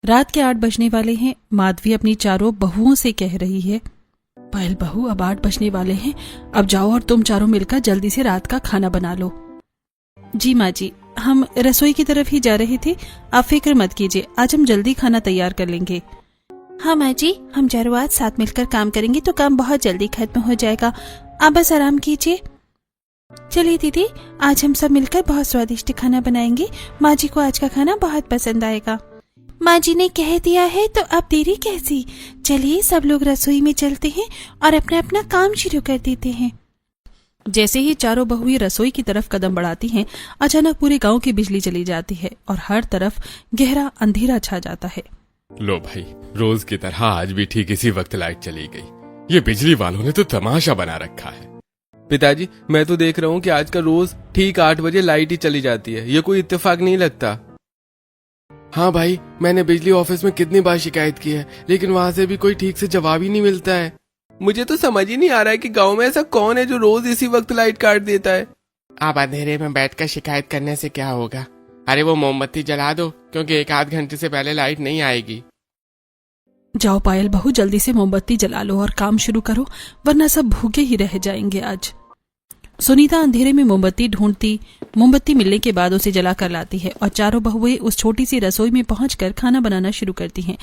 रात के 8 बजने वाले हैं। माधवी अपनी चारों बहुओं से कह रही है, पायल बहू, अब 8 बजने वाले हैं, अब जाओ और तुम चारों मिलकर जल्दी से रात का खाना बना लो। जी माँ जी, हम रसोई की तरफ ही जा रहे थे, आप फिक्र मत कीजिए, आज हम जल्दी खाना तैयार कर लेंगे। हाँ माँ जी, हम चारों आज साथ मिलकर काम करेंगे तो काम बहुत जल्दी खत्म हो जाएगा, आप बस आराम कीजिए। चलिए दीदी, आज हम सब मिलकर बहुत स्वादिष्ट खाना बनाएंगे, माँ जी को आज का खाना बहुत पसंद आएगा। माँ जी ने कह दिया है तो अब देरी कैसी, चलिए सब लोग रसोई में चलते हैं और अपना अपना काम शुरू कर देते हैं। जैसे ही चारों बहुएं रसोई की तरफ कदम बढ़ाती हैं, अचानक पूरे गांव की बिजली चली जाती है और हर तरफ गहरा अंधेरा छा जाता है। लो भाई, रोज की तरह आज भी ठीक इसी वक्त लाइट चली गई। ये बिजली वालों ने तो तमाशा बना रखा है। पिताजी, मैं तो देख रहा हूँ कि आज का रोज ठीक 8 बजे लाइट ही चली जाती है, ये कोई इत्तेफाक नहीं लगता। हाँ भाई, मैंने बिजली ऑफिस में कितनी बार शिकायत की है, लेकिन वहाँ से भी कोई ठीक से जवाब ही नहीं मिलता है। मुझे तो समझ ही नहीं आ रहा है कि गांव में ऐसा कौन है जो रोज इसी वक्त लाइट काट देता है। अब अंधेरे में बैठकर शिकायत करने से क्या होगा? अरे वो मोमबत्ती जला दो, क्योंकि 1 आध घंटे से पहले लाइट नहीं आएगी। जाओ पायल बहू, जल्दी से मोमबत्ती जला लो और काम शुरू करो, वरना सब भूखे ही रह जाएंगे आज। सुनीता अंधेरे में मोमबत्ती ढूंढती, मोमबत्ती मिलने के बाद उसे जला कर लाती है और चारों बहुएं उस छोटी सी रसोई में पहुंचकर खाना बनाना शुरू करती हैं,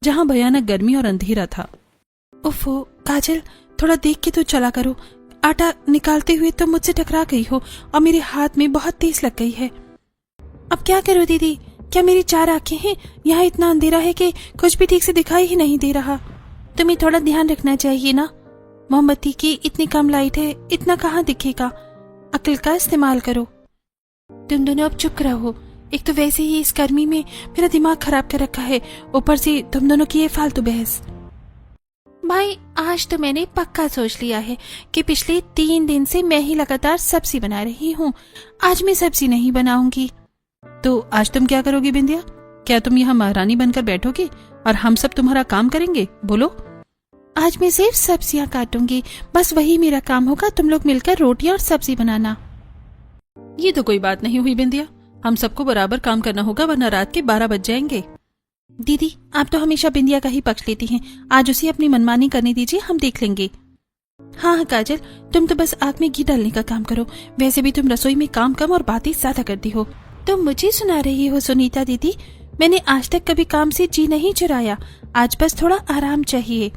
जहां भयानक गर्मी और अंधेरा था। उफ़ो काजल, थोड़ा देख के तो चला करो, आटा निकालते हुए तो मुझसे टकरा गई हो और मेरे हाथ में बहुत तेज लग गई है। अब क्या करूं दीदी, क्या मेरी 4 आंखें हैं? यहाँ इतना अंधेरा है कि कुछ भी ठीक से दिखाई ही नहीं दे रहा। तुम्हें थोड़ा ध्यान रखना चाहिए ना, मोमबत्ती की इतनी कम लाइट है, इतना कहाँ दिखेगा, अक्ल का इस्तेमाल करो। तुम दोनों अब चुप रहो, एक तो वैसे ही इस गर्मी में मेरा दिमाग खराब कर रखा है, ऊपर से तुम दोनों की ये फालतू बहस। भाई, आज तो मैंने पक्का सोच लिया है कि पिछले 3 दिन से मैं ही लगातार सब्जी बना रही हूँ, आज मैं सब्जी नहीं बनाऊंगी। तो आज तुम क्या करोगी बिंदिया? क्या तुम यहाँ महारानी बनकर बैठोगी और हम सब तुम्हारा काम करेंगे? बोलो। आज मैं सिर्फ सब्जियां काटूंगी, बस वही मेरा काम होगा, तुम लोग मिलकर रोटियां और सब्जी बनाना। ये तो कोई बात नहीं हुई बिंदिया, हम सबको बराबर काम करना होगा, वरना रात के 12 बज जाएंगे। दीदी, आप तो हमेशा बिंदिया का ही पक्ष लेती हैं, आज उसे अपनी मनमानी करने दीजिए, हम देख लेंगे। हाँ काजल, तुम तो बस आग में घी डालने का काम करो, वैसे भी तुम रसोई में काम कम और बातें ज्यादा करती हो। तुम मुझे सुना रही हो सुनीता दीदी? मैंने आज तक कभी काम से जी नहीं चुराया, आज बस थोड़ा आराम चाहिए।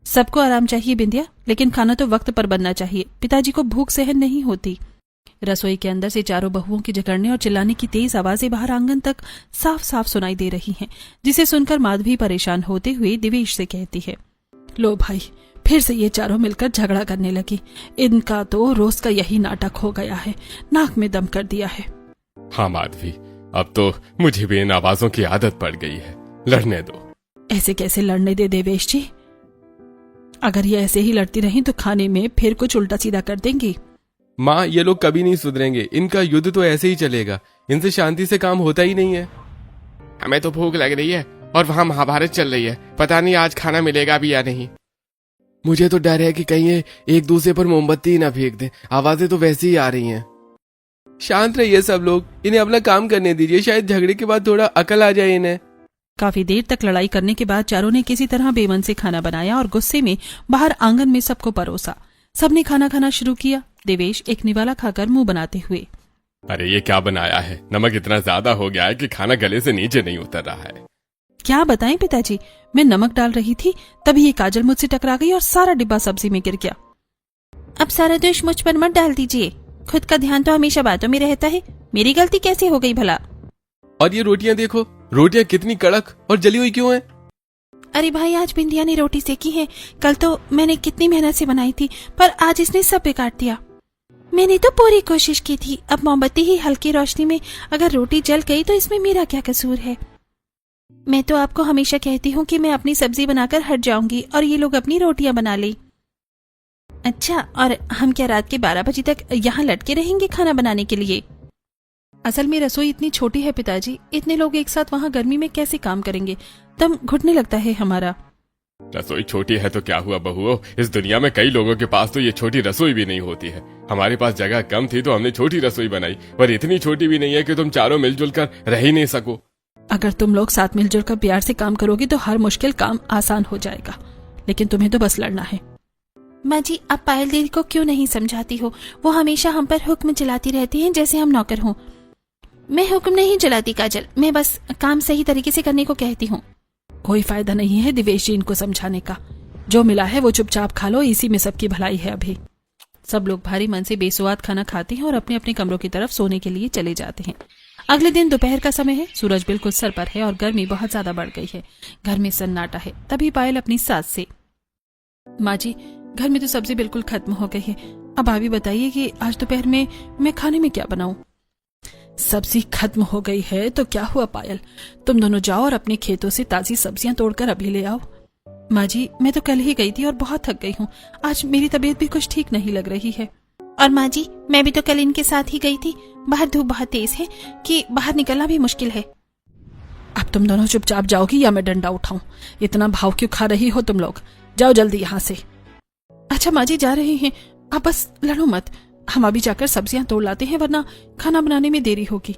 सबको आराम चाहिए बिंदिया, लेकिन खाना तो वक्त पर बनना चाहिए, पिताजी को भूख सहन नहीं होती। रसोई के अंदर से चारों बहुओं की झगड़ने और चिल्लाने की तेज आवाजें बाहर आंगन तक साफ साफ सुनाई दे रही हैं, जिसे सुनकर माधवी परेशान होते हुए दिवेश से कहती है, लो भाई, फिर से ये चारों मिलकर झगड़ा करने लगी, इनका तो रोज का यही नाटक हो गया है, नाक में दम कर दिया है। हाँ माधवी, अब तो मुझे भी इन आवाजों की आदत पड़ गई है, लड़ने दो। ऐसे कैसे लड़ने दे देवेश जी, अगर ये ऐसे ही लड़ती रही तो खाने में फिर कुछ उल्टा सीधा कर देंगी। माँ, ये लोग कभी नहीं सुधरेंगे, इनका युद्ध तो ऐसे ही चलेगा, इनसे शांति से काम होता ही नहीं है। हमें तो भूख लग रही है और वहाँ महाभारत चल रही है, पता नहीं आज खाना मिलेगा भी या नहीं। मुझे तो डर है कि कहीं ये एक दूसरे पर मोमबत्ती ही ना फेंक दे, आवाजें तो वैसे ही आ रही हैं। शांत रहिए सब लोग, इन्हें अपना काम करने दीजिए, शायद झगड़े के बाद थोड़ा अकल आ जाए इन्हें। काफी देर तक लड़ाई करने के बाद चारों ने किसी तरह बेमन से खाना बनाया और गुस्से में बाहर आंगन में सबको परोसा। सबने खाना खाना शुरू किया, देवेश एक निवाला खाकर मुंह बनाते हुए, अरे ये क्या बनाया है, नमक इतना ज्यादा हो गया है कि खाना गले से नीचे नहीं उतर रहा है। क्या बताएं पिताजी, मैं नमक डाल रही थी तभी ये काजल मुझसे टकरा गई और सारा डिब्बा सब्जी में गिर गया। अब सारा दोष मुझ पर मत डाल दीजिए, खुद का ध्यान तो हमेशा बातों में रहता है, मेरी गलती कैसे हो गई भला? और ये रोटियां देखो, रोटियां कितनी कड़क और जली हुई क्यों हैं? अरे भाई, आज बिंदिया ने रोटी सेकी है, कल तो मैंने कितनी मेहनत से बनाई थी, पर आज इसने सब बिगाड़ दिया। मैंने तो पूरी कोशिश की थी, अब मोमबत्ती ही हल्की रोशनी में अगर रोटी जल गई तो इसमें मेरा क्या कसूर है? मैं तो आपको हमेशा कहती हूँ कि मैं अपनी सब्जी बनाकर हट जाऊंगी और ये लोग अपनी रोटियां बना ले। अच्छा, और हम क्या रात के 12 बजे तक यहाँ लटके रहेंगे खाना बनाने के लिए? असल में रसोई इतनी छोटी है पिताजी, इतने लोग एक साथ वहाँ गर्मी में कैसे काम करेंगे, दम घुटने लगता है हमारा। रसोई छोटी है तो क्या हुआ बहुओं, इस दुनिया में कई लोगों के पास तो ये छोटी रसोई भी नहीं होती है। हमारे पास जगह कम थी तो हमने छोटी रसोई बनाई, पर इतनी छोटी भी नहीं है कि तुम चारों मिलजुल कर रह ही नहीं सको। अगर तुम लोग साथ मिलजुल कर प्यार से काम करोगी तो हर मुश्किल काम आसान हो जाएगा, लेकिन तुम्हें तो बस लड़ना है। माँ जी, आप पायल दीदी को क्यों नहीं समझाती हो? वो हमेशा हम पर हुक्म चलाती रहती हैं जैसे हम नौकर हों। मैं हुक्म नहीं चलाती काजल, मैं बस काम सही तरीके से करने को कहती हूँ। कोई फायदा नहीं है दिवेश जी इनको समझाने का, जो मिला है वो चुपचाप खा लो, इसी में सबकी भलाई है। अभी सब लोग भारी मन से बेसुआद खाना खाते हैं और अपने अपने कमरों की तरफ सोने के लिए चले जाते हैं। अगले दिन दोपहर का समय है, सूरज बिल्कुल सर पर है और गर्मी बहुत ज्यादा बढ़ गई है। घर में सन्नाटा है। तभी पायल अपनी सास से, माँ जी घर में तो सब्जी बिल्कुल खत्म हो गई है, अब आप ही बताइए कि आज दोपहर में मैं खाने में क्या बनाऊं। सब्जी खत्म हो गई है तो क्या हुआ पायल, तुम दोनों जाओ और अपने खेतों से ताजी सब्जियां तोड़कर अभी ले आओ। माँ जी मैं तो कल ही गई थी और बहुत थक गई हूँ, आज मेरी तबीयत भी कुछ ठीक नहीं लग रही है। और माँ जी मैं भी तो कल इनके साथ ही गई थी, बाहर धूप बहुत तेज है कि बाहर निकलना भी मुश्किल है। अब तुम दोनों चुपचाप जाओगी या मैं डंडा उठाऊं? इतना भाव क्यों खा रही हो तुम लोग, जाओ जल्दी यहाँ से। अच्छा माँ जी जा रहे हैं, आप बस लड़ो मत, हम अभी जाकर सब्जियां तोड़ लाते हैं वरना खाना बनाने में देरी होगी।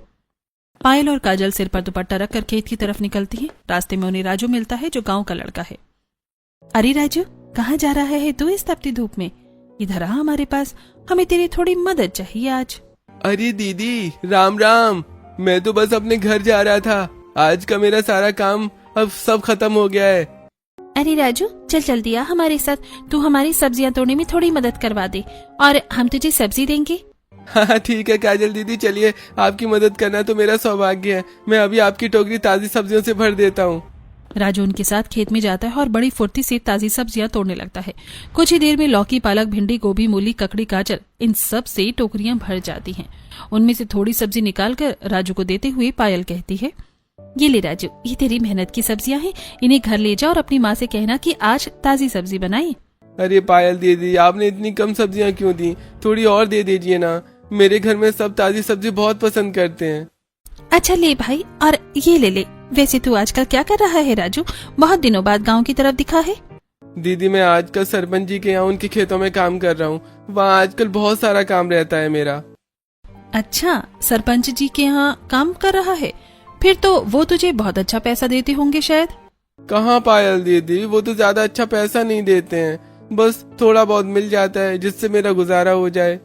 पायल और काजल सिर पर दुपट्टा रखकर खेत की तरफ निकलती हैं। रास्ते में उन्हें राजू मिलता है जो गांव का लड़का है। अरे राजू कहाँ जा रहा है तू इस तपती धूप में? इधर आ हमारे पास, हमें तेरी थोड़ी मदद चाहिए आज। अरे दीदी राम राम, मैं तो बस अपने घर जा रहा था, आज का मेरा सारा काम अब सब खत्म हो गया है। अरे राजू चल जल्दी आ हमारे साथ, तू हमारी सब्जियां तोड़ने में थोड़ी मदद करवा दे और हम तुझे सब्जी देंगे। हाँ ठीक है काजल दीदी, चलिए, आपकी मदद करना तो मेरा सौभाग्य है। मैं अभी आपकी टोकरी ताजी सब्जियों से भर देता हूँ। राजू उनके साथ खेत में जाता है और बड़ी फुर्ती से ताजी सब्जियां तोड़ने लगता है। कुछ ही देर में लौकी, पालक, भिंडी, गोभी, मूली, ककड़ी, गाजर इन सब से टोकरियां भर जाती हैं। उनमें से थोड़ी सब्जी निकालकर राजू को देते हुए पायल कहती है, ये ले राजू, ये तेरी मेहनत की सब्जियां हैं, इन्हें घर ले जाओ और अपनी माँ से कहना कि आज ताजी सब्जी बनाई। अरे पायल दीदी आपने इतनी कम सब्जियां क्यों दी, थोड़ी और दे दीजिए ना, मेरे घर में सब ताजी सब्जी बहुत पसंद करते हैं। अच्छा ले भाई, और ये ले। वैसे तू आजकल क्या कर रहा है राजू, बहुत दिनों बाद गांव की तरफ दिखा है। दीदी मैं आजकल सरपंच जी के यहाँ उनके खेतों में काम कर रहा हूँ, वहाँ आजकल बहुत सारा काम रहता है मेरा। अच्छा सरपंच जी के यहाँ काम कर रहा है, फिर तो वो तुझे बहुत अच्छा पैसा देते होंगे शायद। कहाँ पायल दीदी, वो तो ज्यादा अच्छा पैसा नहीं देते हैं, बस थोड़ा बहुत मिल जाता है जिससे मेरा गुजारा हो जाए।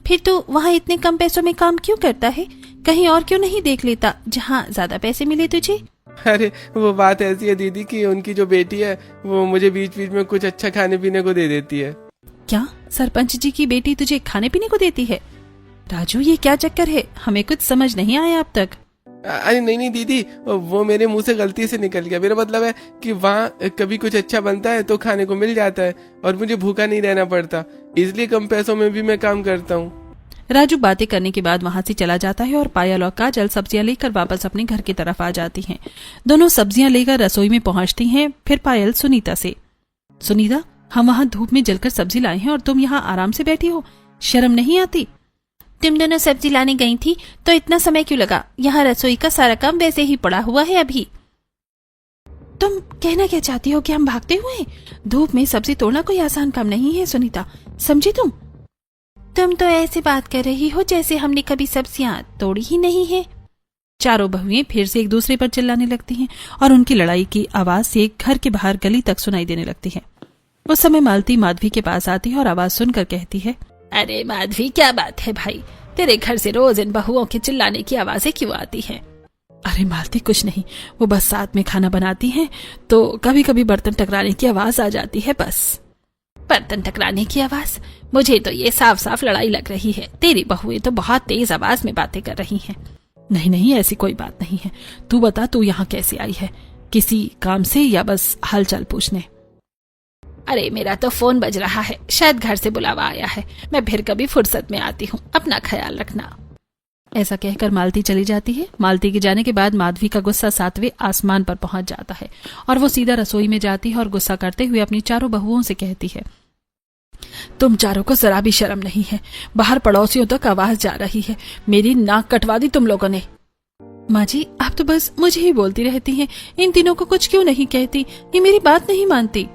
फिर तू वहाँ इतने कम पैसों में काम क्यों करता है, कहीं और क्यों नहीं देख लेता जहाँ ज्यादा पैसे मिले तुझे? अरे वो बात ऐसी है दीदी कि उनकी जो बेटी है वो मुझे बीच बीच में कुछ अच्छा खाने पीने को दे देती है। क्या सरपंच जी की बेटी तुझे खाने पीने को देती है? राजू ये क्या चक्कर है, हमें कुछ समझ नहीं आया अब तक। अरे नहीं दीदी, वो मेरे मुंह से गलती से निकल गया। मेरा मतलब है कि वहाँ कभी कुछ अच्छा बनता है तो खाने को मिल जाता है और मुझे भूखा नहीं रहना पड़ता, इसलिए कम पैसों में भी मैं काम करता हूँ। राजू बातें करने के बाद वहां से चला जाता है और पायल और काजल सब्जियां लेकर वापस अपने घर की तरफ आ जाती हैं। दोनों सब्जियां लेकर रसोई में पहुंचती हैं। फिर पायल सुनीता से, सुनीता हम वहां धूप में जलकर सब्जी लाए हैं और तुम यहाँ आराम से बैठी हो, शर्म नहीं आती? तुम दोनों सब्जी लाने गई थी तो इतना समय क्यों लगा, यहाँ रसोई का सारा काम वैसे ही पड़ा हुआ है अभी। तुम कहना क्या चाहती हो कि हम भागते हुए? धूप में सब्जी तोड़ना कोई आसान काम नहीं है सुनीता, समझी तुम? तुम तो ऐसी बात कर रही हो जैसे हमने कभी सब्जियां तोड़ी ही नहीं है। चारों बहुएं फिर से एक दूसरे पर चिल्लाने लगती हैं और उनकी लड़ाई की आवाज से घर के बाहर गली तक सुनाई देने लगती है। उस समय मालती माधवी के पास आती है और आवाज सुनकर कहती है, अरे माधवी क्या बात है भाई, तेरे घर से रोज इन बहुओं के चिल्लाने की आवाजें क्यों आती हैं? अरे मालती कुछ नहीं, वो बस साथ में खाना बनाती हैं तो कभी कभी बर्तन टकराने की आवाज आ जाती है बस। बर्तन टकराने की आवाज? मुझे तो ये साफ साफ लड़ाई लग रही है, तेरी बहुएं तो बहुत तेज आवाज में बातें कर रही हैं। नहीं ऐसी कोई बात नहीं है, तू बता तू यहाँ कैसे आई है, किसी काम से या बस हालचाल पूछने? अरे मेरा तो फोन बज रहा है, शायद घर से बुलावा आया है, मैं फिर कभी फुर्सत में आती हूँ, अपना ख्याल रखना। ऐसा कहकर मालती चली जाती है। मालती के जाने के बाद माधवी का गुस्सा 7वें आसमान पर पहुंच जाता है और वो सीधा रसोई में जाती है और गुस्सा करते हुए अपनी चारों बहुओं से कहती है, तुम चारों को जरा भी शर्म नहीं है, बाहर पड़ोसियों तक आवाज जा रही है, मेरी नाक कटवा दी तुम लोगों ने। माँ जी आप तो बस मुझे ही बोलती रहती हैं, इन तीनों को कुछ क्यों नहीं कहती, ये मेरी बात नहीं मानती।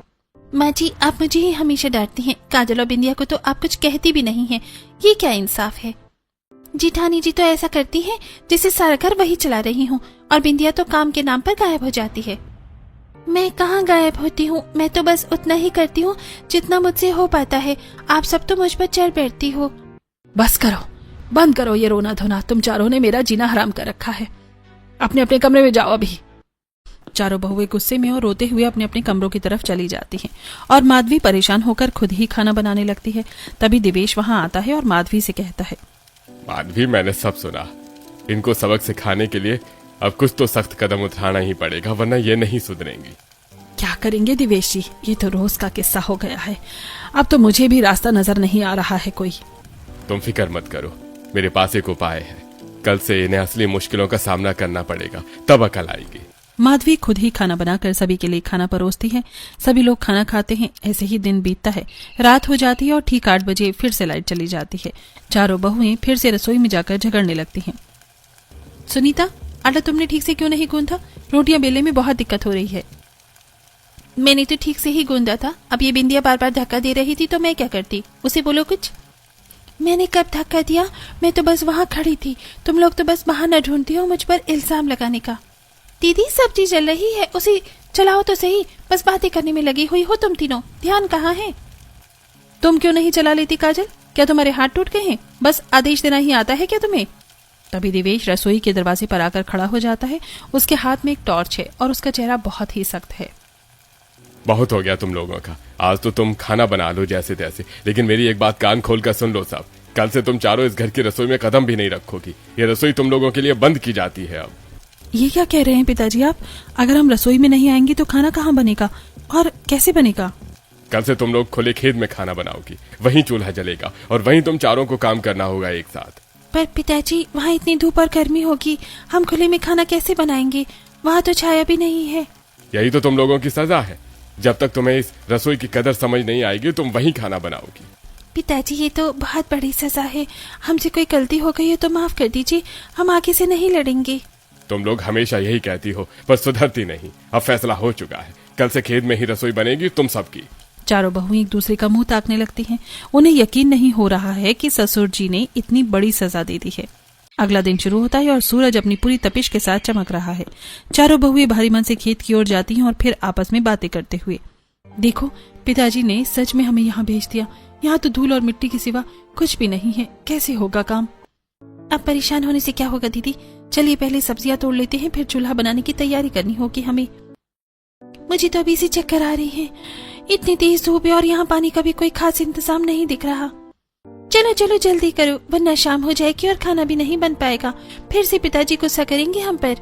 माँ जी आप मुझे ही हमेशा डांटती हैं, काजल और बिंदिया को तो आप कुछ कहती भी नहीं है, ये क्या इंसाफ है? जिठानी जी तो ऐसा करती है जैसे सारा घर वही चला रही हूँ, और बिंदिया तो काम के नाम पर गायब हो जाती है। मैं कहाँ गायब होती हूँ, मैं तो बस उतना ही करती हूँ जितना मुझसे हो पाता है। आप सब तो मुझ पर चढ़ बैठती हो। बस करो, बंद करो ये रोना धोना। तुम चारों ने मेरा जीना हराम कर रखा है। अपने अपने कमरे में जाओ अभी। चारों बहुएं गुस्से में और रोते हुए अपने अपने कमरों की तरफ चली जाती हैं और माधवी परेशान होकर खुद ही खाना बनाने लगती है। तभी दिवेश वहां आता है और माधवी से कहता है, माधवी, मैंने सब सुना। इनको सबक सिखाने के लिए अब कुछ तो सख्त कदम उठाना ही पड़ेगा, वरना ये नहीं सुधरेंगी। क्या करेंगे दिवेश जी, ये तो रोज का किस्सा हो गया है। अब तो मुझे भी रास्ता नजर नहीं आ रहा है कोई। तुम फिक्र मत करो, मेरे पास एक उपाय है। कल से इन्हें असली मुश्किलों का सामना करना पड़ेगा, तब अकल आएगी। माधवी खुद ही खाना बनाकर सभी के लिए खाना परोसती है। सभी लोग खाना खाते हैं। ऐसे ही दिन बीतता है। रात हो जाती है और ठीक 8 बजे फिर से लाइट चली जाती है। चारों बहुएं फिर से रसोई में जाकर झगड़ने लगती हैं। सुनीता, आटा तुमने ठीक से क्यों नहीं गूंथा? रोटियां बेलने में बहुत दिक्कत हो रही है। मैंने तो ठीक से ही गूंदा था। अब ये बिंदिया बार बार धक्का दे रही थी तो मैं क्या करती? उसे बोलो कुछ। मैंने कब धक्का दिया? मैं तो बस वहां खड़ी थी। तुम लोग तो बस बहाना ढूंढती हो मुझ पर इल्जाम लगाने का। दीदी, सब्जी जल रही है, उसे चलाओ तो सही। बस बातें करने में लगी हुई हो तुम तीनों। ध्यान कहाँ है? तुम क्यों नहीं चला लेती काजल? क्या तुम्हारे हाथ टूट गए हैं? बस आदेश देना ही आता है क्या तुम्हें? तभी दिवेश रसोई के दरवाजे पर आकर खड़ा हो जाता है। उसके हाथ में एक टॉर्च है और उसका चेहरा बहुत ही सख्त है। बहुत हो गया तुम लोगों का। आज तो तुम खाना बना लो जैसे तैसे, लेकिन मेरी एक बात कान खोल कर सुन लो सब। कल से तुम चारों इस घर की रसोई में कदम भी नहीं रखोगी। ये रसोई तुम लोगों के लिए बंद की जाती है अब। ये क्या कह रहे हैं पिताजी आप? अगर हम रसोई में नहीं आएंगे तो खाना कहाँ बनेगा और कैसे बनेगा? कल से तुम लोग खुले खेत में खाना बनाओगी, वहीं चूल्हा जलेगा और वहीं तुम चारों को काम करना होगा एक साथ। पर पिताजी, वहाँ इतनी धूप और गर्मी होगी, हम खुले में खाना कैसे बनाएंगे? वहाँ तो छाया भी नहीं है। यही तो तुम लोगों की सजा है। जब तक तुम्हें इस रसोई की कदर समझ नहीं आएगी तुम वहीं खाना बनाओगी। पिताजी, ये तो बहुत बड़ी सजा है। हमसे कोई गलती हो गई है तो माफ कर दीजिए। हम आगे से नहीं लड़ेंगे। तुम लोग हमेशा यही कहती हो पर सुधरती नहीं। अब फैसला हो चुका है, कल से खेत में ही रसोई बनेगी तुम सबकी। चारों बहुएं एक दूसरे का मुंह ताकने लगती हैं। उन्हें यकीन नहीं हो रहा है कि ससुर जी ने इतनी बड़ी सजा दे दी है। अगला दिन शुरू होता है और सूरज अपनी पूरी तपिश के साथ चमक रहा है। चारों बहुएं भारी मन से खेत की ओर जाती हैं और फिर आपस में बातें करते हुए, देखो पिताजी ने सच में हमें यहाँ भेज दिया। यहाँ तो धूल और मिट्टी के सिवा कुछ भी नहीं है। कैसे होगा काम? अब परेशान होने से क्या होगा दीदी? चलिए पहले सब्जियां तोड़ लेते हैं, फिर चूल्हा बनाने की तैयारी करनी होगी हमें। मुझे तो अभी से चक्कर आ रही है। इतनी तेज धूप है और यहाँ पानी का भी कोई खास इंतजाम नहीं दिख रहा। चलो चलो जल्दी करो, वरना शाम हो जाएगी और खाना भी नहीं बन पाएगा। फिर से पिताजी गुस्सा करेंगे हम पर।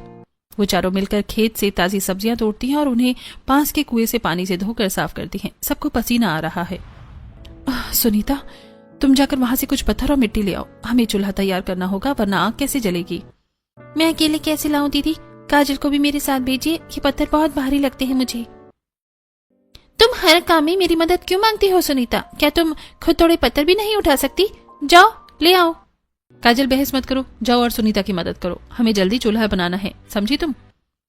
वो चारों मिलकर खेत से ताजी सब्जियां तोड़ती हैं और उन्हें पास के कुएं से पानी से धोकर साफ करती हैं। सबको पसीना आ रहा है। सुनीता, तुम जाकर वहां से कुछ पत्थर और मिट्टी ले आओ। हमें चूल्हा तैयार करना होगा, वरना आग कैसे जलेगी? मैं अकेले कैसे लाऊं दीदी? काजल को भी मेरे साथ भेजिए। ये पत्थर बहुत भारी लगते हैं मुझे। तुम हर काम में मेरी मदद क्यों मांगती हो सुनीता? क्या तुम खुद थोड़े पत्थर भी नहीं उठा सकती? जाओ ले आओ। काजल, बहस मत करो, जाओ और सुनीता की मदद करो। हमें जल्दी चूल्हा बनाना है, समझी तुम?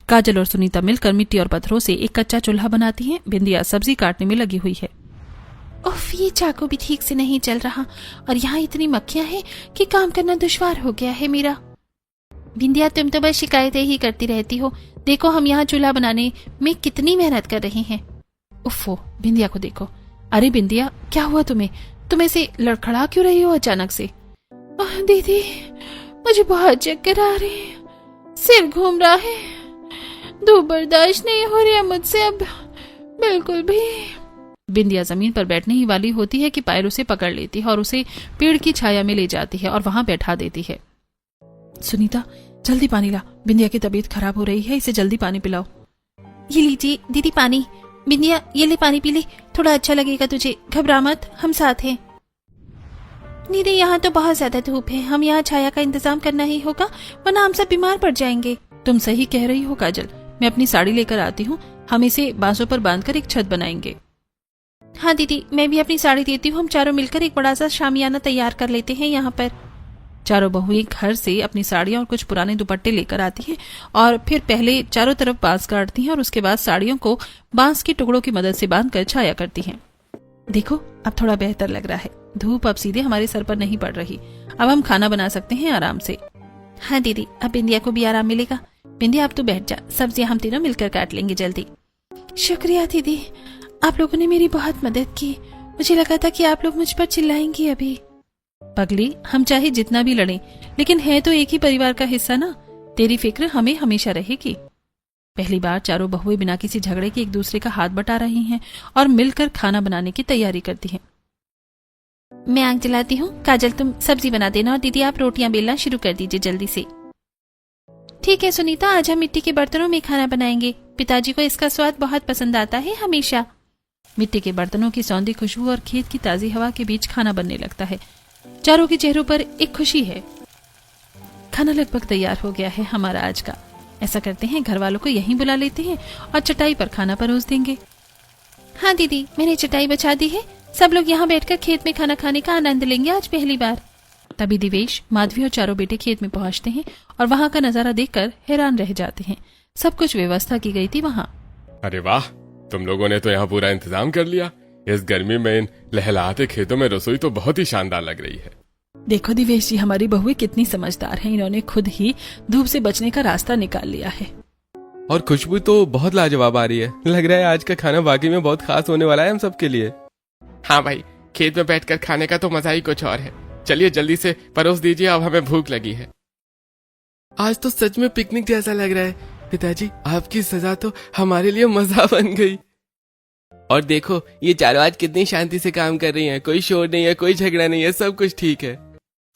काजल और सुनीता मिलकर मिट्टी और पत्थरों से एक कच्चा चूल्हा बनाती हैं। बिंदिया सब्जी काटने में लगी हुई है। उफ, ये चाकू भी ठीक से नहीं चल रहा और यहाँ इतनी मक्खियां हैं कि काम करना दुश्वार हो गया है मेरा। बिंदिया, तुम तो बस शिकायतें ही करती रहती हो। देखो हम यहाँ चूल्हा बनाने में कितनी मेहनत कर रहे हैं। उफ़ो, बिंदिया को देखो। अरे बिंदिया, क्या हुआ तुम्हें? तुम ऐसे लड़खड़ा क्यों रही हो अचानक से? दीदी, मुझे बहुत चक्कर आ रहे हैं, सिर घूम रहा है, धूप बर्दाश्त नहीं हो रही है मुझसे अब बिल्कुल भी। बिंदिया जमीन पर बैठने ही वाली होती है कि पायल उसे पकड़ लेती है और उसे पेड़ की छाया में ले जाती है और वहां बैठा देती है। सुनीता, जल्दी पानी ला। बिंदिया की तबीयत खराब हो रही है, इसे जल्दी पानी पिलाओ। ये लीजिए दीदी पानी। बिंदिया, ये ले पानी पी ले, थोड़ा अच्छा लगेगा तुझे। घबरा मत, हम साथ हैं। दीदी, यहाँ तो बहुत ज्यादा धूप है, हम यहाँ छाया का इंतजाम करना ही होगा, वरना हम सब बीमार पड़ जाएंगे। तुम सही कह रही हो काजल, मैं अपनी साड़ी लेकर आती हूँ। हम इसे बांसों पर बांधकर एक छत बनाएंगे। हाँ दीदी, मैं भी अपनी साड़ी देती हूँ। हम चारों मिलकर एक बड़ा सा शामियाना तैयार कर लेते हैं यहाँ पर। चारों बहुएं घर से अपनी साड़ियां और कुछ पुराने दुपट्टे लेकर आती हैं और फिर पहले चारों तरफ बांस काटती हैं और उसके बाद साड़ियों को बांस के टुकड़ों की मदद से बांधकर छाया करती हैं। देखो, अब थोड़ा बेहतर लग रहा है। धूप अब सीधे हमारे सर पर नहीं पड़ रही। अब हम खाना बना सकते हैं आराम से। हाँ दीदी, अब बिंदिया को भी आराम मिलेगा। बिंदिया अब तू बैठ जा, सब्जियां हम तीनों मिलकर काट लेंगे जल्दी। शुक्रिया दीदी, आप लोगों ने मेरी बहुत मदद की। मुझे लगा था कि आप लोग मुझ पर चिल्लाएंगी अभी। पगली, हम चाहे जितना भी लड़ें, लेकिन है तो एक ही परिवार का हिस्सा ना। तेरी फिक्र हमें हमेशा रहेगी। पहली बार चारों बहुएं बिना किसी झगड़े के एक दूसरे का हाथ बटा रही हैं और मिलकर खाना बनाने की तैयारी करती हैं। मैं आग जलाती हूँ, काजल तुम सब्जी बना देना और दीदी आप रोटियां बेलना शुरू कर दीजिए जल्दी से। ठीक है सुनीता, आज हम मिट्टी के बर्तनों में खाना बनाएंगे। पिताजी को इसका स्वाद बहुत पसंद आता है हमेशा। मिट्टी के बर्तनों की सौंधी खुशबू और खेत की ताजी हवा के बीच खाना बनने लगता है। चारों के चेहरों पर एक खुशी है। खाना लगभग तैयार हो गया है हमारा आज का। ऐसा करते हैं, घर वालों को यहीं बुला लेते हैं और चटाई पर खाना परोस देंगे। हाँ दीदी, मैंने चटाई बिछा दी है। सब लोग यहाँ बैठकर खेत में खाना खाने का आनंद लेंगे आज पहली बार। तभी दिवेश, माधवी और चारों बेटे खेत में पहुंचते हैं और वहां का नजारा देखकर हैरान रह जाते हैं। सब कुछ व्यवस्था की गई थी वहां। अरे वाह, तुम लोगों ने तो यहाँ पूरा इंतजाम कर लिया। इस गर्मी में इन लहलहाते खेतों में रसोई तो बहुत ही शानदार लग रही है। देखो दिवेश जी, हमारी बहुएं कितनी समझदार हैं। इन्होंने खुद ही धूप से बचने का रास्ता निकाल लिया है। और खुशबू तो बहुत लाजवाब आ रही है। लग रहा है आज का खाना वाकई में बहुत खास होने वाला है हम सबके लिए। हाँ भाई, खेत में बैठकर खाने का तो मजा ही कुछ और है। चलिए जल्दी से परोस दीजिए, अब हमें भूख लगी है। आज तो सच में पिकनिक जैसा लग रहा है। पिताजी, आपकी सजा तो हमारे लिए मजा बन गई। और देखो, ये चारों आज कितनी शांति से काम कर रही हैं। कोई शोर नहीं है, कोई झगड़ा नहीं है, सब कुछ ठीक है।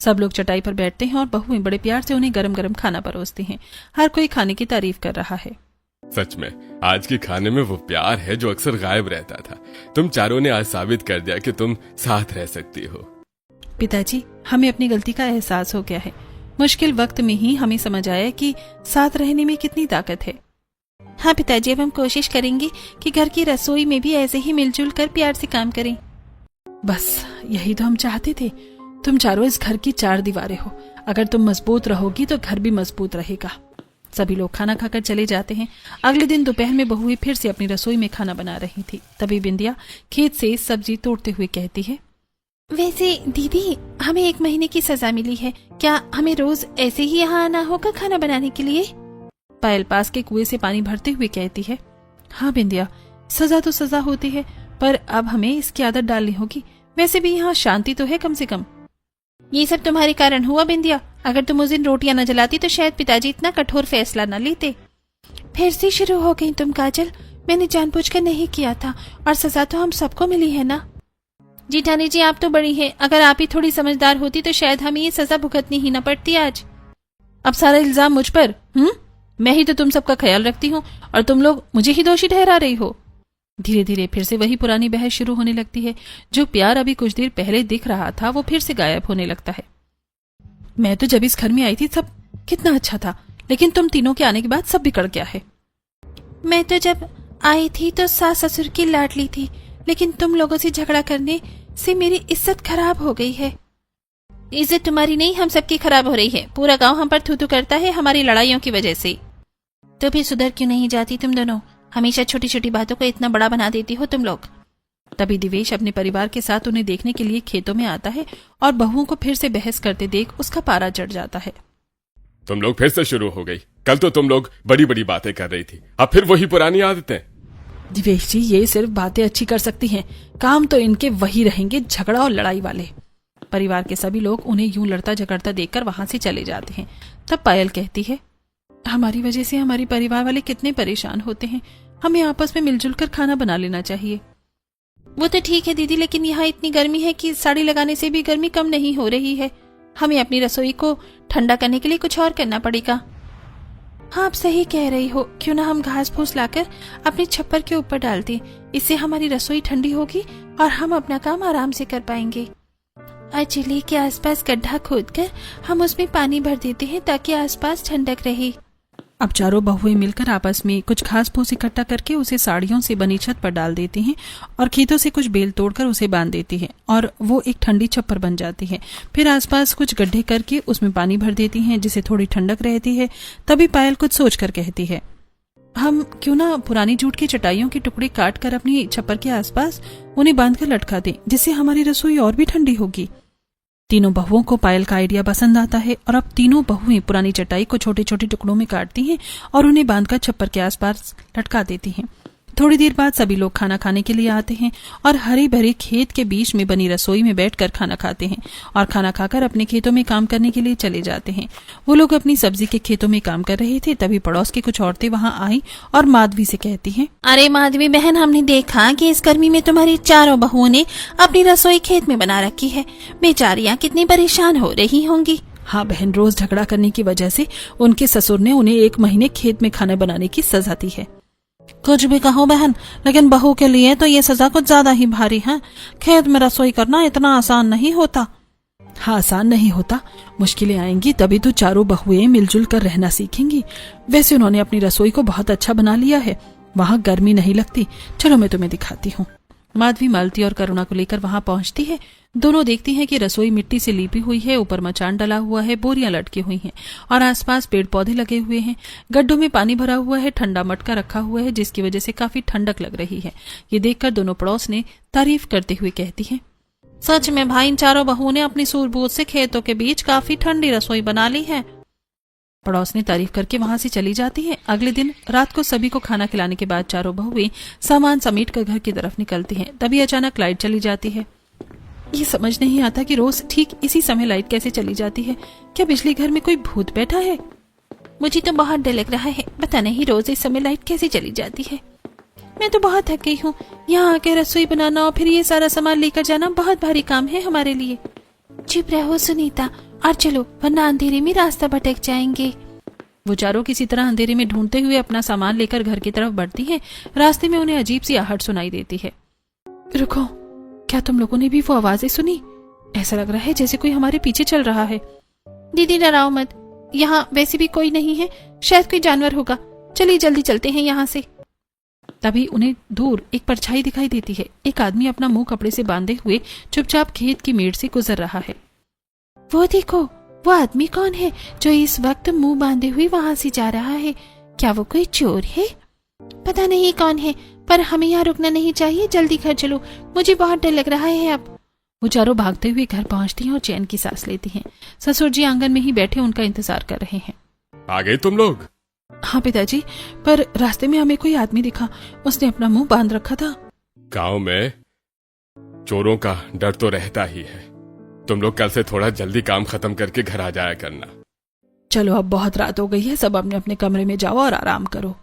सब लोग चटाई पर बैठते हैं और बहुएं बड़े प्यार से उन्हें गरम गरम खाना परोसती हैं। हर कोई खाने की तारीफ कर रहा है। सच में आज के खाने में वो प्यार है जो अक्सर गायब रहता था। तुम चारों ने आज साबित कर दिया कि तुम साथ रह सकती हो। पिताजी, हमें अपनी गलती का एहसास हो गया है। मुश्किल वक्त में ही हमें समझ आया कि साथ रहने में कितनी ताकत है। हाँ पिताजी, अब हम कोशिश करेंगे कि घर की रसोई में भी ऐसे ही मिलजुल कर प्यार से काम करें। बस यही तो हम चाहते थे। तुम चारों इस घर की चार दीवारें हो। अगर तुम मजबूत रहोगी तो घर भी मजबूत रहेगा। सभी लोग खाना खाकर चले जाते हैं। अगले दिन दोपहर में बहुएं फिर से अपनी रसोई में खाना बना रही थी। तभी बिंदिया खेत से सब्जी तोड़ते हुए कहती है, वैसे दीदी, हमें 1 महीने की सजा मिली है। क्या हमें रोज ऐसे ही यहाँ आना होगा खाना बनाने के लिए? पायल पास के कुएं से पानी भरते हुए कहती है, हाँ बिंदिया, सजा तो सजा होती है, पर अब हमें इसकी आदत डालनी होगी। वैसे भी यहाँ शांति तो है कम से कम। ये सब तुम्हारे कारण हुआ बिंदिया। अगर तुम उस दिन रोटियां न जलाती तो शायद पिताजी इतना कठोर फैसला न लेते। फिर से शुरू हो गई तुम काजल। मैंने जानबूझकर नहीं किया था और सजा तो हम सबको मिली है ना। जीठानी जी, आप तो बड़ी हैं। अगर आप ही थोड़ी समझदार होती तो शायद हमें ये सजा भुगतनी ही न पड़ती आज। अब सारा इल्जाम मुझ पर? मैं ही तो तुम सबका ख्याल रखती हूँ और तुम लोग मुझे ही दोषी ठहरा रही हो। धीरे धीरे फिर से वही पुरानी बहस शुरू होने लगती है। जो प्यार अभी कुछ देर पहले दिख रहा था वो फिर से गायब होने लगता है। मैं तो जब इस घर में आई थी सब कितना अच्छा था, लेकिन तुम तीनों के आने के बाद सब बिगड़ गया है। मैं तो जब आई थी तो सास ससुर की लाडली थी, लेकिन तुम लोगों से झगड़ा करने से मेरी इज्जत खराब हो गई है। इज्जत तुम्हारी नहीं, हम सबकी खराब हो रही है। पूरा गांव हम पर थू थू करता है हमारी लड़ाइयों की वजह से। तो भी सुधर क्यों नहीं जाती तुम दोनों? हमेशा छोटी छोटी बातों को इतना बड़ा बना देती हो तुम लोग। तभी दिवेश अपने परिवार के साथ उन्हें देखने के लिए खेतों में आता है और बहुओं को फिर से बहस करते देख उसका पारा चढ़ जाता है। तुम लोग फिर से शुरू हो गई। कल तो तुम लोग बड़ी बड़ी बातें कर रही थी, अब फिर वही पुरानी आदतें। दिवेश जी, ये सिर्फ बातें अच्छी कर सकती हैं, काम तो इनके वही रहेंगे, झगड़ा और लड़ाई वाले। परिवार के सभी लोग उन्हें यूं लड़ता झगड़ता देखकर वहां से चले जाते हैं। तब पायल कहती है, हमारी वजह से हमारे परिवार वाले कितने परेशान होते हैं। हमें आपस में मिलजुल कर खाना बना लेना चाहिए। वो तो ठीक है दीदी, लेकिन यहाँ इतनी गर्मी है कि साड़ी लगाने से भी गर्मी कम नहीं हो रही है। हमें अपनी रसोई को ठंडा करने के लिए कुछ और करना पड़ेगा। हाँ, आप सही कह रही हो। क्यों ना हम घास फूस लाकर अपने छप्पर के ऊपर डाल दें। इससे हमारी रसोई ठंडी होगी और हम अपना काम आराम से कर पाएंगे। चूल्हे के आसपास गड्ढा खोदकर हम उसमें पानी भर देते हैं ताकि आसपास ठंडक रहे। अब चारों बहुएं मिलकर आपस में कुछ घास फूस इकट्ठा करके उसे साड़ियों से बनी छत पर डाल देती हैं और खेतों से कुछ बेल तोड़कर उसे बांध देती हैं और वो एक ठंडी छप्पर बन जाती है। फिर आसपास कुछ गड्ढे करके उसमें पानी भर देती हैं जिससे थोड़ी ठंडक रहती है। तभी पायल कुछ सोचकर कहती है, हम क्यों ना पुरानी जूट की चटाइयों के टुकड़े काट कर अपनी छप्पर के आसपास उन्हें बांधकर लटका दें, जिससे हमारी रसोई और भी ठंडी होगी। तीनों बहुओं को पायल का आइडिया पसंद आता है और अब तीनों बहुएं पुरानी चटाई को छोटे छोटे टुकड़ों में काटती हैं और उन्हें बांधकर छप्पर के आसपास लटका देती हैं। थोड़ी देर बाद सभी लोग खाना खाने के लिए आते हैं और हरे भरे खेत के बीच में बनी रसोई में बैठकर खाना खाते हैं और खाना खाकर अपने खेतों में काम करने के लिए चले जाते हैं। वो लोग अपनी सब्जी के खेतों में काम कर रहे थे, तभी पड़ोस की कुछ औरतें वहां आई और माधवी से कहती हैं, अरे माधवी बहन, हमने देखा कि इस गर्मी में तुम्हारी चारों बहुओं ने अपनी रसोई खेत में बना रखी है। बेचारियां कितनी परेशान हो रही होंगी। हाँ बहन, रोज झगड़ा करने की वजह से उनके ससुर ने उन्हें 1 महीने खेत में खाना बनाने की सजा दी है। कुछ भी कहो बहन, लेकिन बहू के लिए तो ये सजा कुछ ज्यादा ही भारी है। खेत में रसोई करना इतना आसान नहीं होता। हाँ, आसान नहीं होता, मुश्किलें आएंगी तभी तो चारों बहुएं मिलजुल कर रहना सीखेंगी। वैसे उन्होंने अपनी रसोई को बहुत अच्छा बना लिया है, वहाँ गर्मी नहीं लगती। चलो मैं तुम्हें दिखाती हूँ। माधवी मालती और करुणा को लेकर वहां पहुंचती है। दोनों देखती हैं कि रसोई मिट्टी से लीपी हुई है, ऊपर मचान डला हुआ है, बोरियां लटकी हुई हैं और आसपास पेड़ पौधे लगे हुए हैं। गड्ढों में पानी भरा हुआ है, ठंडा मटका रखा हुआ है, जिसकी वजह से काफी ठंडक लग रही है। ये देखकर दोनों पड़ोस ने तारीफ करते हुए कहती हैं, सच में भाई, इन चारों बहुओं ने अपनी सूझबूझ से खेतों के बीच काफी ठंडी रसोई बना ली है। पड़ोस ने तारीफ करके वहां से चली जाती है। अगले दिन रात को सभी को खाना खिलाने के बाद चारों बहुएं सामान समेट कर घर की तरफ निकलती हैं। तभी अचानक लाइट चली जाती है। ये समझ नहीं आता कि रोज ठीक इसी समय लाइट कैसे चली जाती है। क्या बिजली घर में कोई भूत बैठा है? मुझे तो बहुत डर लग रहा है, पता नहीं रोज इस समय लाइट कैसे चली जाती है। मैं तो बहुत थक गई हूँ। यहाँ आके रसोई बनाना और फिर ये सारा सामान लेकर जाना बहुत भारी काम है हमारे लिए। चुप रहो सुनीता और चलो, वरना अंधेरे में रास्ता भटक जाएंगे। वो चारों किसी तरह अंधेरे में ढूंढते हुए अपना सामान लेकर घर की तरफ बढ़ती हैं। रास्ते में उन्हें अजीब सी आहट सुनाई देती है। रुको, क्या तुम लोगों ने भी वो आवाजें सुनी? ऐसा लग रहा है जैसे कोई हमारे पीछे चल रहा है। दीदी डराओ मत, यहाँ वैसे भी कोई नहीं है, शायद कोई जानवर होगा। चलिए जल्दी चलते हैं यहाँ से। तभी उन्हें दूर एक परछाई दिखाई देती है। एक आदमी अपना मुंह कपड़े से बांधे हुए चुपचाप खेत की मेड़ से गुजर रहा है। वो देखो, वो आदमी कौन है जो इस वक्त मुंह बांधे हुए वहां से जा रहा है? क्या वो कोई चोर है? पता नहीं कौन है, पर हमें यहाँ रुकना नहीं चाहिए। जल्दी घर चलो, मुझे बहुत डर लग रहा है अब। वो चारों भागते हुए घर पहुंचती हैं और चैन की सांस लेती हैं। ससुर जी आंगन में ही बैठे उनका इंतजार कर रहे हैं। आ गए तुम लोग? हाँ पिताजी, पर रास्ते में हमें कोई आदमी दिखा, उसने अपना मुंह बांध रखा था। गांव में चोरों का डर तो रहता ही है। तुम लोग कल से थोड़ा जल्दी काम खत्म करके घर आ जाया करना। चलो अब बहुत रात हो गई है, सब अपने अपने कमरे में जाओ और आराम करो।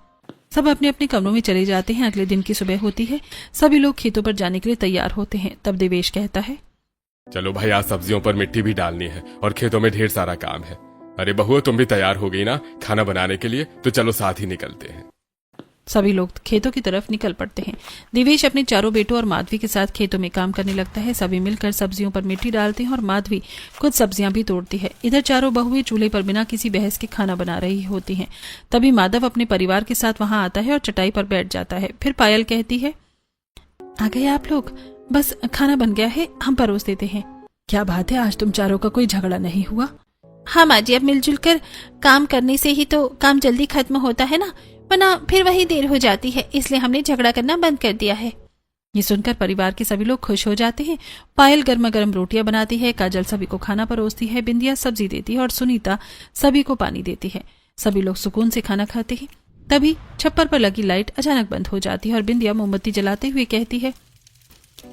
सब अपने अपने कमरों में चले जाते हैं। अगले दिन की सुबह होती है। सभी लोग खेतों पर जाने के लिए तैयार होते हैं। तब देवेश कहता है, चलो भाई, आज सब्जियों पर मिट्टी भी डालनी है और खेतों में ढेर सारा काम है। अरे बहुओं, तुम भी तैयार हो गई ना खाना बनाने के लिए? तो चलो साथ ही निकलते हैं। सभी लोग खेतों की तरफ निकल पड़ते हैं। देवेश अपने चारों बेटों और माधवी के साथ खेतों में काम करने लगता है। सभी मिलकर सब्जियों पर मिट्टी डालते हैं और माधवी कुछ सब्जियां भी तोड़ती है। इधर चारों बहुएं चूल्हे पर बिना किसी बहस के खाना बना रही होती हैं। तभी माधव अपने परिवार के साथ वहां आता है और चटाई पर बैठ जाता है। फिर पायल कहती है, आ गए आप लोग, बस खाना बन गया है, हम परोस देते हैं। क्या बात है, आज तुम चारों का कोई झगड़ा नहीं हुआ? हाँ माँ जी, अब मिलजुल कर काम करने से ही तो काम जल्दी खत्म होता है ना, वरना फिर वही देर हो जाती है, इसलिए हमने झगड़ा करना बंद कर दिया है। ये सुनकर परिवार के सभी लोग खुश हो जाते हैं। पायल गर्मा गर्म रोटियां बनाती है, काजल सभी को खाना परोसती है, बिंदिया सब्जी देती है और सुनीता सभी को पानी देती है। सभी लोग सुकून से खाना खाते हैं। तभी छप्पर पर लगी लाइट अचानक बंद हो जाती है और बिंदिया मोमबत्ती जलाते हुए कहती है,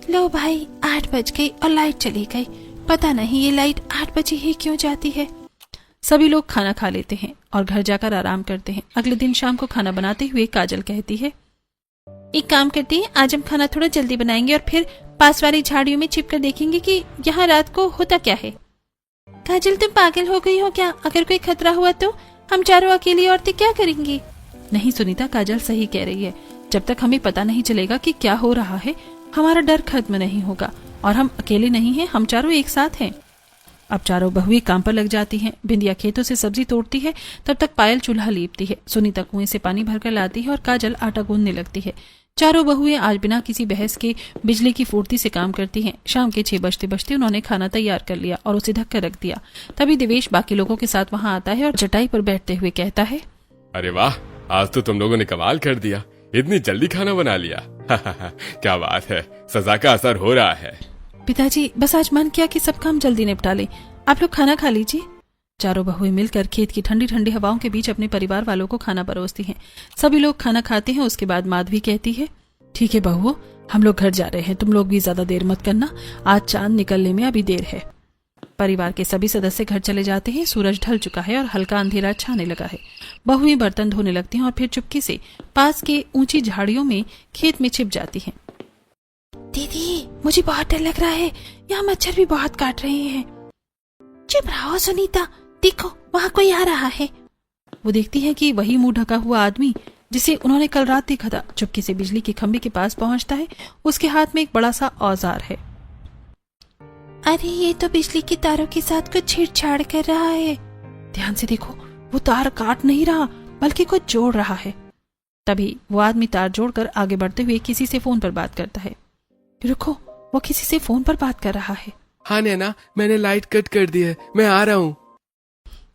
लो भाई, 8 बज गई और लाइट चली गई। पता नहीं ये लाइट 8 बजे ही क्यों जाती है। सभी लोग खाना खा लेते हैं और घर जाकर आराम करते हैं। अगले दिन शाम को खाना बनाते हुए काजल कहती है, एक काम करते हैं, आज हम खाना थोड़ा जल्दी बनाएंगे और फिर पास वाली झाड़ियों में छिपकर देखेंगे कि यहाँ रात को होता क्या है। काजल, तुम पागल हो गई हो क्या? अगर कोई खतरा हुआ तो हम चारों अकेली औरतें क्या करेंगी? नहीं सुनीता, काजल सही कह रही है। जब तक हमें पता नहीं चलेगा कि क्या हो रहा है, हमारा डर खत्म नहीं होगा। और हम अकेले नहीं हैं, हम चारों एक साथ हैं। अब चारों बहुएं काम पर लग जाती हैं। बिंदिया खेतों से सब्जी तोड़ती है, तब तक पायल चूल्हा लीपती है। सुनीता कुएं से पानी भरकर लाती है और काजल आटा गूंदने लगती है। चारों बहुएं आज बिना किसी बहस के बिजली की फुर्ती से काम करती हैं। शाम के 6 बजते बजते उन्होंने खाना तैयार कर लिया और उसे ढक कर रख दिया। तभी देवेश बाकी लोगों के साथ वहां आता है और चटाई पर बैठते हुए कहता है, अरे वाह, आज तो तुम लोगों ने कमाल कर दिया, इतनी जल्दी खाना बना लिया। क्या बात है, सजा का असर हो रहा है। पिताजी बस आज मन किया कि सब काम जल्दी निपटा ले, आप लोग खाना खा लीजिए। चारों बहुएं मिलकर खेत की ठंडी ठंडी हवाओं के बीच अपने परिवार वालों को खाना परोसती हैं। सभी लोग खाना खाते हैं। उसके बाद माधवी कहती है, ठीक है बहुओं, हम लोग घर जा रहे हैं, तुम लोग भी ज्यादा देर मत करना, आज चांद निकलने में अभी देर है। परिवार के सभी सदस्य घर चले जाते हैं। सूरज ढल चुका है और हल्का अंधेरा छाने लगा है। बहुएं बर्तन धोने लगती हैं और फिर चुपके से पास के ऊंची झाड़ियों में खेत में छिप जाती हैं। दीदी मुझे बहुत डर लग रहा है, यहाँ मच्छर भी बहुत काट रहे हैं। चुप रहो सुनीता, देखो वहाँ कोई आ रहा है। वो देखती है कि वही मुंह ढका हुआ आदमी जिसे उन्होंने कल रात देखा था चुपके से बिजली के खंभे के पास पहुंचता है। उसके हाथ में एक बड़ा सा औजार है। अरे ये तो बिजली के तारों के साथ कुछ छेड़छाड़ कर रहा है। ध्यान से देखो, वो तार काट नहीं रहा बल्कि कुछ जोड़ रहा है। तभी वो आदमी तार जोड़कर आगे बढ़ते हुए किसी से फोन पर बात करता है। रुको, वो किसी से फोन पर बात कर रहा है। हाँ नैना, मैंने लाइट कट कर दी है, मैं आ रहा हूँ।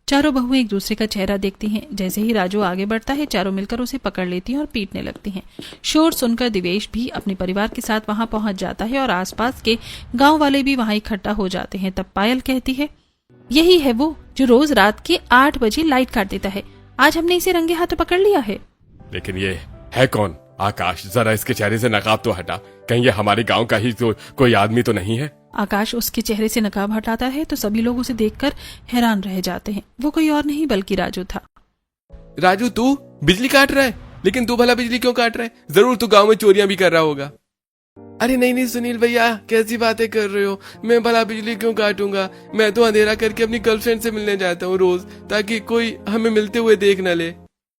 चारों बहुएं एक दूसरे का चेहरा देखती हैं। जैसे ही राजू आगे बढ़ता है, चारों मिलकर उसे पकड़ लेती हैं और पीटने लगती हैं। शोर सुनकर दिवेश भी अपने परिवार के साथ वहां पहुंच जाता है और आसपास के गांव वाले भी वहां इकट्ठा हो जाते हैं। तब पायल कहती है, यही है वो जो रोज रात के 8 बजे लाइट काट देता है। आज हमने इसे रंगे हाथों पकड़ लिया है। लेकिन ये है कौन? आकाश, जरा इसके चेहरे से नकाब तो हटा, कहीं ये हमारे गांव का ही तो कोई आदमी तो नहीं है? आकाश उसके चेहरे से नकाब हटाता है तो सभी लोग उसे देखकर हैरान रह जाते हैं। वो कोई और नहीं बल्कि राजू था। राजू, तू बिजली काट रहा है? लेकिन तू भला बिजली क्यों काट रहा है? जरूर तू गांव में चोरियां भी कर रहा होगा। अरे नहीं सुनील भैया, कैसी बातें कर रहे हो? मैं भला बिजली क्यों काटूंगा? मैं तो अंधेरा करके अपनी गर्लफ्रेंड से मिलने जाता हूँ रोज, ताकि कोई हमें मिलते हुए देख न ले।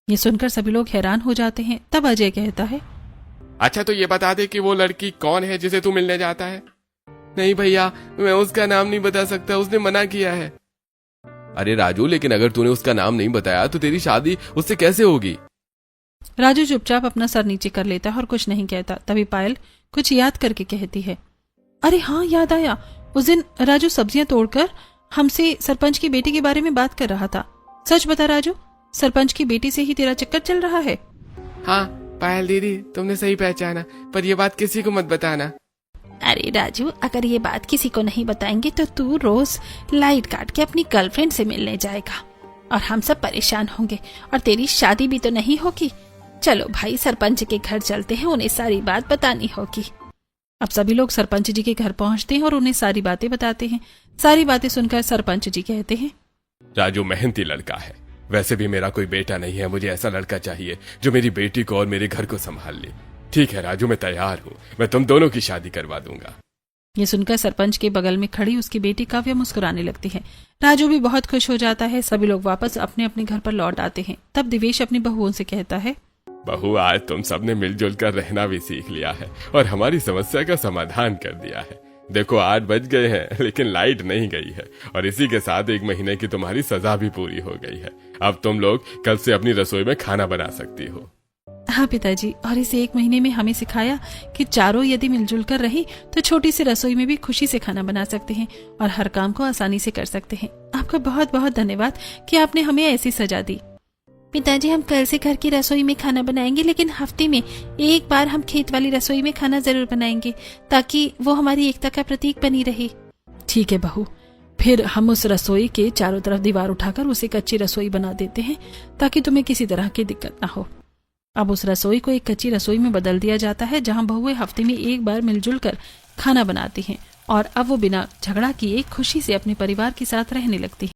ये सुनकर सभी लोग हैरान हो जाते हैं। तब अजय कहता है, अच्छा तो ये बता दे कि वो लड़की कौन है जिसे तू मिलने जाता है? नहीं भैया, मैं उसका नाम नहीं बता सकता, उसने मना किया है। अरे राजू, लेकिन अगर तूने उसका नाम नहीं बताया तो तेरी शादी उससे कैसे होगी? राजू चुपचाप अपना सर नीचे कर लेता है और कुछ नहीं कहता। तभी पायल कुछ याद करके कहती है, अरे हाँ याद आया, उस दिन राजू सब्जियां तोड़कर हमसे सरपंच की बेटी के बारे में बात कर रहा था। सच बता राजू, सरपंच की बेटी से ही तेरा चक्कर चल रहा है? हाँ पायल दीदी, तुमने सही पहचाना, पर ये बात किसी को मत बताना। अरे राजू, अगर ये बात किसी को नहीं बताएंगे तो तू रोज लाइट काट के अपनी गर्लफ्रेंड से मिलने जाएगा और हम सब परेशान होंगे और तेरी शादी भी तो नहीं होगी। चलो भाई, सरपंच के घर चलते हैं, उन्हें सारी बात बतानी होगी। अब सभी लोग सरपंच जी के घर पहुंचते हैं और उन्हें सारी बातें बताते हैं। सारी बातें सुनकर सरपंच जी कहते हैं, राजू मेहनती लड़का है, वैसे भी मेरा कोई बेटा नहीं है, मुझे ऐसा लड़का चाहिए जो मेरी बेटी को और मेरे घर को संभाल ले। ठीक है राजू, मैं तैयार हूँ, मैं तुम दोनों की शादी करवा दूंगा। ये सुनकर सरपंच के बगल में खड़ी उसकी बेटी काव्या मुस्कुराने लगती है। राजू भी बहुत खुश हो जाता है। सभी लोग वापस अपने अपने घर पर लौट आते हैं। तब दिवेश अपनी बहुओं से कहता है, बहू, आज तुम सबने मिलजुल कर रहना भी सीख लिया है और हमारी समस्या का समाधान कर दिया है। देखो 8 बज गए हैं लेकिन लाइट नहीं गई है और इसी के साथ 1 महीने की तुम्हारी सजा भी पूरी हो गई है। अब तुम लोग कल से अपनी रसोई में खाना बना सकती हो। हाँ पिताजी, और इस 1 महीने में हमें सिखाया कि चारों यदि मिलजुल कर रही तो छोटी सी रसोई में भी खुशी से खाना बना सकते हैं और हर काम को आसानी से कर सकते हैं। आपका बहुत बहुत धन्यवाद कि आपने हमें ऐसी सजा दी। पिताजी, हम कल से घर की रसोई में खाना बनाएंगे, लेकिन हफ्ते में एक बार हम खेत वाली रसोई में खाना जरूर बनाएंगे ताकि वो हमारी एकता का प्रतीक बनी रहे। ठीक है बहू, फिर हम उस रसोई के चारों तरफ दीवार उठाकर उसे कच्ची रसोई बना देते हैं ताकि तुम्हें किसी तरह की दिक्कत ना हो। अब उस रसोई को एक कच्ची रसोई में बदल दिया जाता है जहां बहुएं हफ्ते में एक बार मिलजुल कर खाना बनाती हैं और अब वो बिना झगड़ा किए खुशी से अपने परिवार के साथ रहने लगती हैं।